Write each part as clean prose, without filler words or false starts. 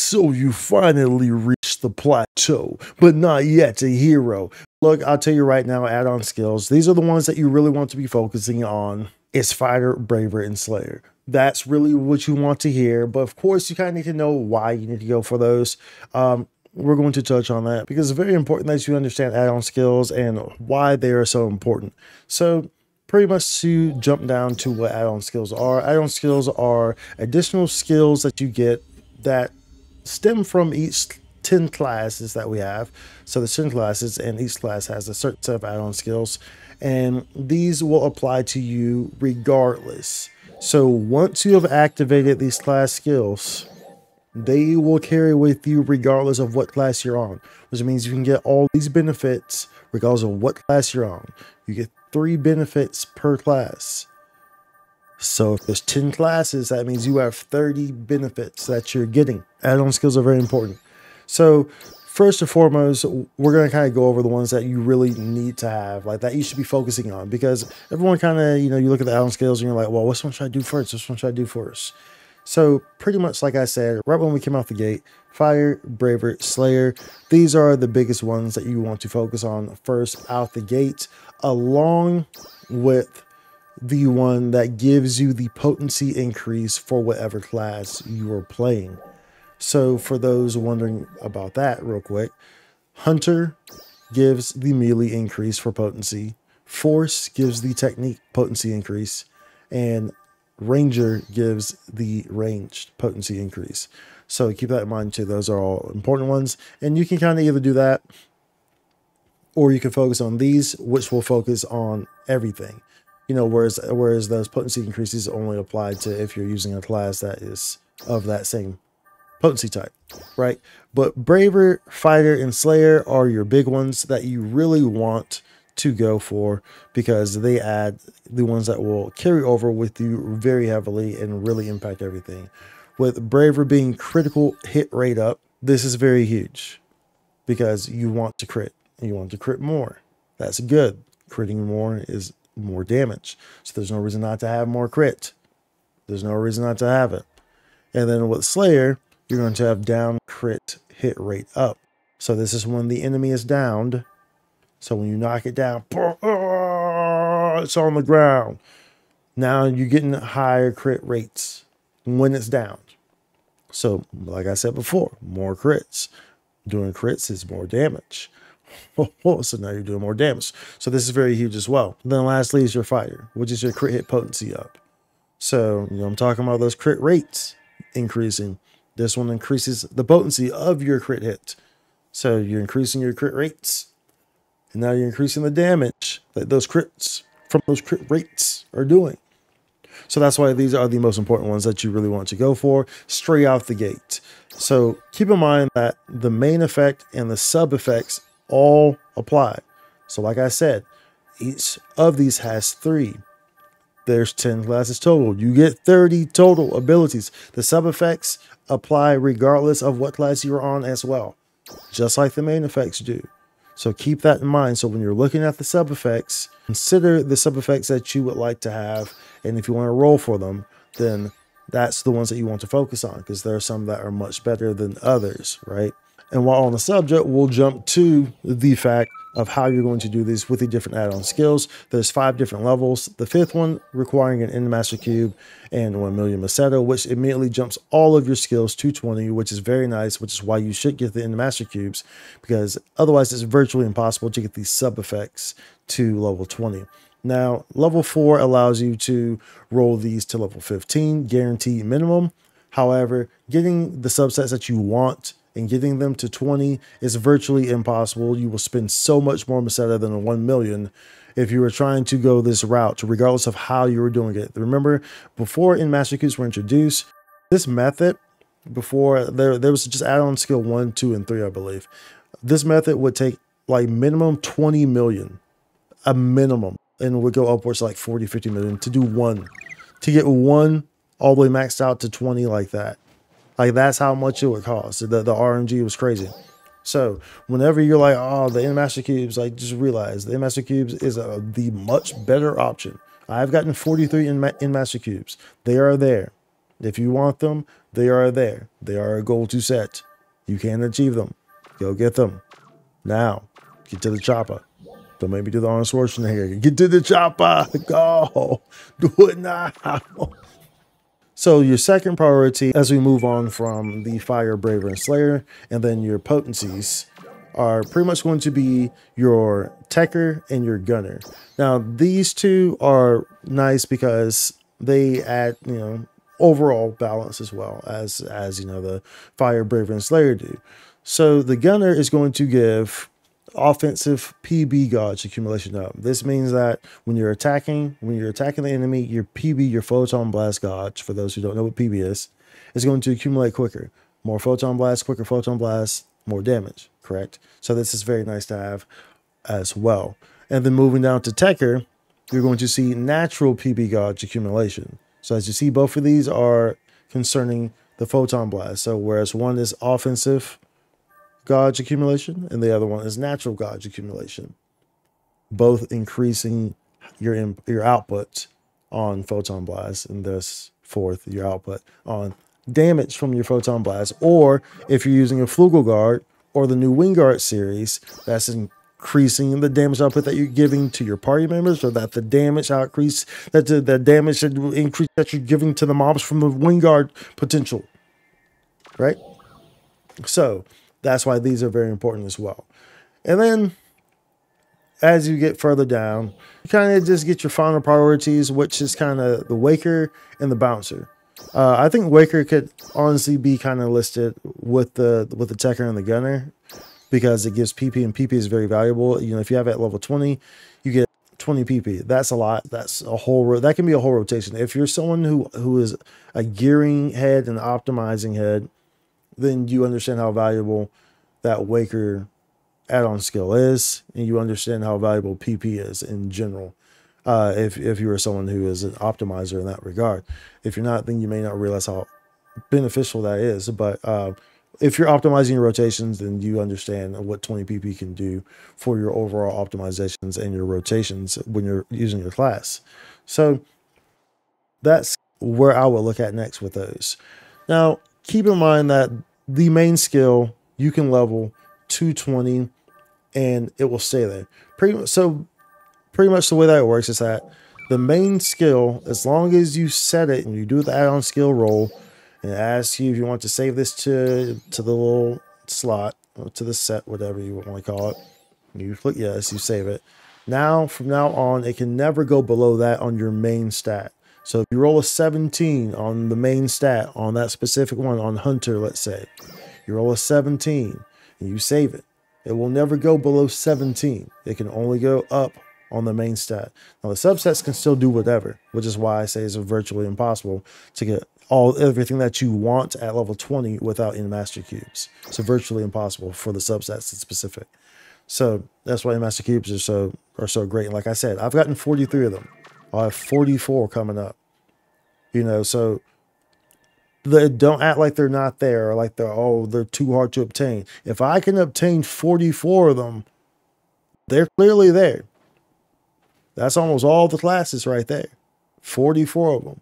So you finally reached the plateau, but not yet a hero. Look, I'll tell you right now, add-on skills, these are the ones that you really want to be focusing on. It's Fighter, Braver, and Slayer. That's really what you want to hear, but of course you kind of need to know why you need to go for those. We're going to touch on that because it's very important that you understand add-on skills and why they are so important. So pretty much to jump down to what add-on skills are additional skills that you get that stem from each 10 classes that we have. So there's 10 classes and each class has a certain set of add-on skills, and these will apply to you regardless. So once you have activated these class skills, they will carry with you regardless of what class you're on, which means you can get all these benefits regardless of what class you're on. You get 3 benefits per class. So if there's 10 classes, that means you have 30 benefits that you're getting. Add-on skills are very important. So first and foremost, we're going to kind of go over the ones that you really need to have, like that you should be focusing on, because everyone kind of, you look at the add-on skills and you're like, well, which one should I do first? Which one should I do first? So pretty much like I said, right when we came out the gate, Fire, Braver, Slayer, these are the biggest ones that you want to focus on first out the gate, along with the one that gives you the potency increase for whatever class you are playing. So for those wondering about that real quick, Hunter gives the melee increase for potency, Force gives the technique potency increase, and Ranger gives the ranged potency increase. So keep that in mind too. Those are all important ones, and you can kind of either do that or you can focus on these, which will focus on everything. Whereas those potency increases only apply to if you're using a class that is of that same potency type, right? But Braver, Fighter, and Slayer are your big ones that you really want to go for, because they add the ones that will carry over with you very heavily and really impact everything. With Braver being critical hit rate up, this is very huge because you want to crit and you want to crit more. That's good. Critting more is more damage. So there's no reason not to have more crit. There's no reason not to have it. And then with Slayer, you're going to have down crit hit rate up. So this is when the enemy is downed. So when you knock it down, it's on the ground. Now you're getting higher crit rates when it's down. So like I said before, more crits. Doing crits is more damage. So now you're doing more damage. So this is very huge as well. Then lastly is your Fighter, which is your crit hit potency up. So, I'm talking about those crit rates increasing. This one increases the potency of your crit hit. So you're increasing your crit rates, and now you're increasing the damage that those crits from those crit rates are doing. So that's why these are the most important ones that you really want to go for straight out the gate. So keep in mind that the main effect and the sub effects all apply. So like I said, each of these has 3. There's 10 classes total. You get 30 total abilities. The sub effects apply regardless of what class you're on as well, just like the main effects do. So keep that in mind. So when you're looking at the sub effects, consider the sub effects that you would like to have. And if you want to roll for them, then that's the ones that you want to focus on, because there are some that are much better than others, right? And while on the subject, we'll jump to the fact of how you're going to do these with the different add-on skills. There's 5 different levels. The 5th one requiring an End Master Cube and 1 million Macedo, which immediately jumps all of your skills to 20, which is very nice, which is why you should get the End Master Cubes, because otherwise it's virtually impossible to get these sub effects to level 20. Now, level 4 allows you to roll these to level 15, guaranteed minimum. However, getting the subsets that you want and getting them to 20 is virtually impossible. You will spend so much more Macedo than 1 million if you were trying to go this route, regardless of how you were doing it. Remember, before End Master Cubes were introduced, this method, before there was just add-on skill 1, 2, and 3, I believe. This method would take like minimum 20 million, a minimum, and it would go upwards to like 40, 50 million to do one, to get one all the way maxed out to 20 like that. Like that's how much it would cost. The RNG was crazy. So whenever you're like, oh, the End Master Cubes, like just realize the End Master Cubes is the much better option. I've gotten 43 End Master Cubes. They are there. If you want them, they are there. They are a goal to set. You can achieve them. Go get them. Now, get to the chopper. Don't make me do the Arnold Schwarzenegger. Get to the chopper. Go. Do it now. So your second priority, as we move on from the Fire, Braver, and Slayer, and then your potencies, are pretty much going to be your Techer and your Gunner. Now, these two are nice because they add, overall balance as well as the Fire, Braver, and Slayer do. So the Gunner is going to give offensive PB gauge accumulation up. This means that when you're attacking the enemy, your PB, your photon blast gauge, for those who don't know what PB is going to accumulate quicker. More photon blast, quicker photon blast, more damage, correct? So this is very nice to have as well. And then moving down to Techer, you're going to see natural PB gauge accumulation. So as you see, both of these are concerning the photon blast. So whereas one is offensive gauge accumulation and the other one is natural gauge accumulation, both increasing your output on photon blast, and thus forth your output on damage from your photon blast. Or if you're using a Flugel guard or the new Wingard series, that's increasing the damage output that you're giving to your party members, or that the damage increase that the damage increase that you're giving to the mobs from the Wingard potential, right? So that's why these are very important as well. And then as you get further down, you kind of just get your final priorities, which is kind of the Waker and the Bouncer. I think Waker could honestly be kind of listed with the Techer and the Gunner, because it gives PP, and PP is very valuable. If you have it at level 20, you get 20 PP. That's a lot. That's a whole that can be a whole rotation. If you're someone who is a gearing head and optimizing head, then you understand how valuable that Waker add-on skill is, and you understand how valuable PP is in general. If you are someone who is an optimizer in that regard. If you're not, then you may not realize how beneficial that is. But if you're optimizing your rotations, then you understand what 20 PP can do for your overall optimizations and your rotations when you're using your class. So that's where I will look at next with those. Now, keep in mind that the main skill you can level 220 and it will stay there. Pretty much the way that it works is that the main skill, as long as you set it and you do the add-on skill roll, and it asks you if you want to save this to the little slot or to the set, whatever you want to call it, you click yes, you save it. Now, from now on, it can never go below that on your main stat. So if you roll a 17 on the main stat on that specific one, on Hunter, let's say, you roll a 17 and you save it, it will never go below 17. It can only go up on the main stat. Now the substats can still do whatever, which is why I say it's virtually impossible to get everything that you want at level 20 without any master cubes. So virtually impossible for the substats in specific. So that's why master cubes are so great. And like I said, I've gotten 43 of them. I'll have 44 coming up. So don't act like they're not there, or like they're too hard to obtain. If I can obtain 44 of them, they're clearly there. That's almost all the classes right there. 44 of them.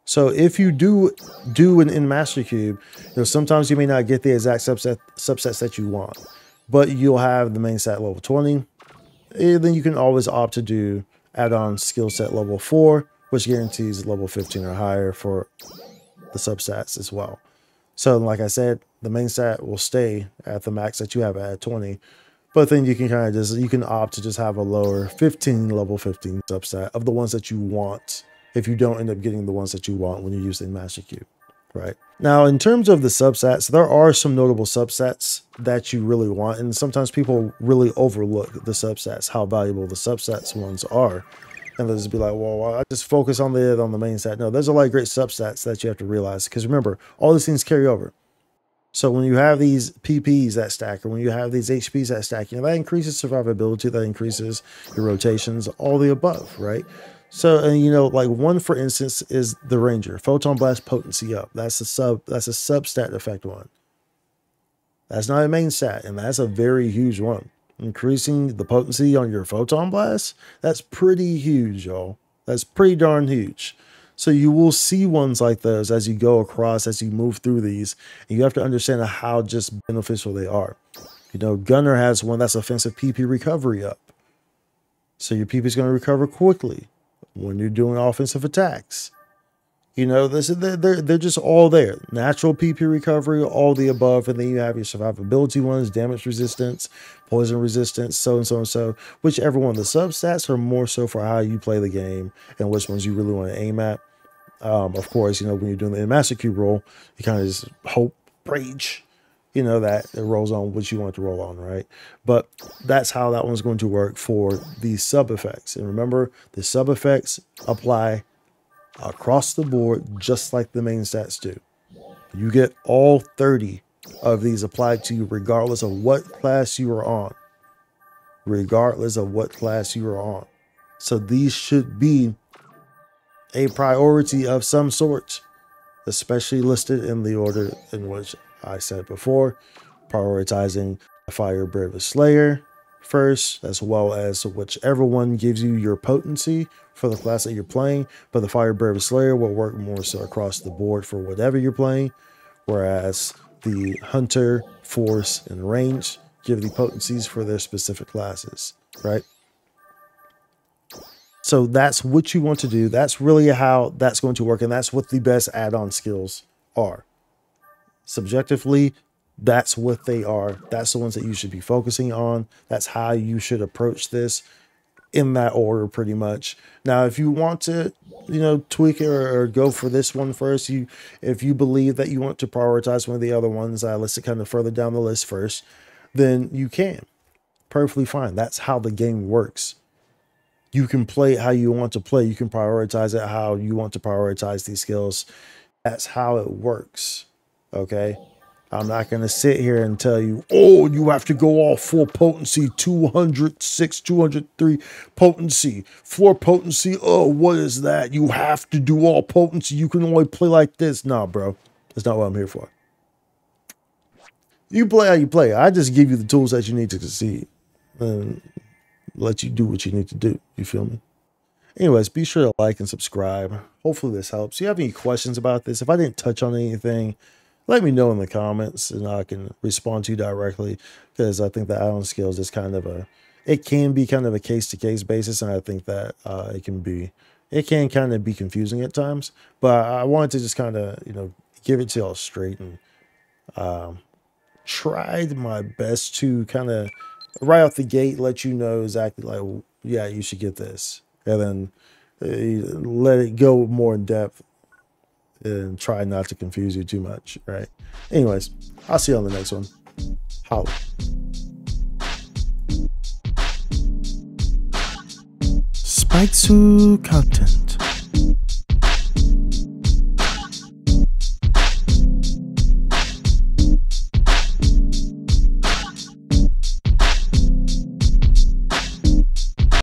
So if you do in Master Cube, sometimes you may not get the exact subsets that you want, but you'll have the main stat level 20. And then you can always opt to do add-on skill set level 4, which guarantees level 15 or higher for the substats as well. So like I said, the main stat will stay at the max that you have at 20. But then you can you can opt to just have a lower level 15 substat of the ones that you want, if you don't end up getting the ones that you want when you're using Master Cube, right? Now, in terms of the substats, there are some notable substats that you really want, and sometimes people really overlook the substats, how valuable the substats ones are. And they'll just be like, well, I just focus on the main stat. No, there's a lot of great substats that you have to realize, because remember, all these things carry over. So when you have these PPs that stack, or when you have these HPs that stack, that increases survivability, that increases your rotations, all the above, right? So, and like one, for instance, is the Ranger. Photon Blast potency up. That's a substat effect one. That's not a main stat, and that's a very huge one. Increasing the potency on your Photon Blast, that's pretty huge, y'all. That's pretty darn huge. So you will see ones like those as you go across, as you move through these, and you have to understand how just beneficial they are. You know, Gunner has one that's offensive PP recovery up. So your PP is going to recover quickly when you're doing offensive attacks. You know, they're just all there. Natural PP recovery, all the above, and then you have your survivability ones, damage resistance, poison resistance, so and so and so. Whichever one. The substats are more so for how you play the game and which ones you really want to aim at. Of course, you know, when you're doing the Master Cube roll, you kind of just hope, rage, you know, that it rolls on what you want to roll on, right? But that's how that one's going to work for these sub effects. And remember, the sub effects apply across the board, just like the main stats do. You get all 30 of these applied to you, regardless of what class you are on. Regardless of what class you are on. So these should be a priority of some sort, especially listed in the order in which I said before, prioritizing the Fire Brave Slayer first, as well as whichever one gives you your potency for the class that you're playing. But the Fire Brave Slayer will work more so across the board for whatever you're playing, whereas the Hunter, Force, and Range give the potencies for their specific classes, right? So that's what you want to do. That's really how that's going to work, and that's what the best add-on skills are. Subjectively, that's what they are. That's the ones that you should be focusing on. That's how you should approach this, in that order, pretty much. Now, if you want to, you know, tweak it or go for this one first, if you believe that you want to prioritize one of the other ones I listed kind of further down the list first, then you can. Perfectly fine. That's how the game works. You can play it how you want to play. You can prioritize it how you want to prioritize these skills. That's how it works. Okay. I'm not going to sit here and tell you, oh, you have to go all full potency, 206, 203 potency, 4 potency. Oh, what is that? You have to do all potency. You can only play like this. Nah, bro. That's not what I'm here for. You play how you play. I just give you the tools that you need to succeed and let you do what you need to do. You feel me? Anyways, be sure to like and subscribe. Hopefully this helps. If you have any questions about this, if I didn't touch on anything, let me know in the comments and I can respond to you directly, because I think the add-on skills is kind of it can be kind of a case-to-case basis, and I think that it can kind of be confusing at times. But I wanted to just kind of, you know, give it to y'all straight, and tried my best to kind of right off the gate let you know exactly, like, yeah, you should get this, and then let it go more in depth and try not to confuse you too much, right? Anyways, I'll see you on the next one. Holla. Spike2 content.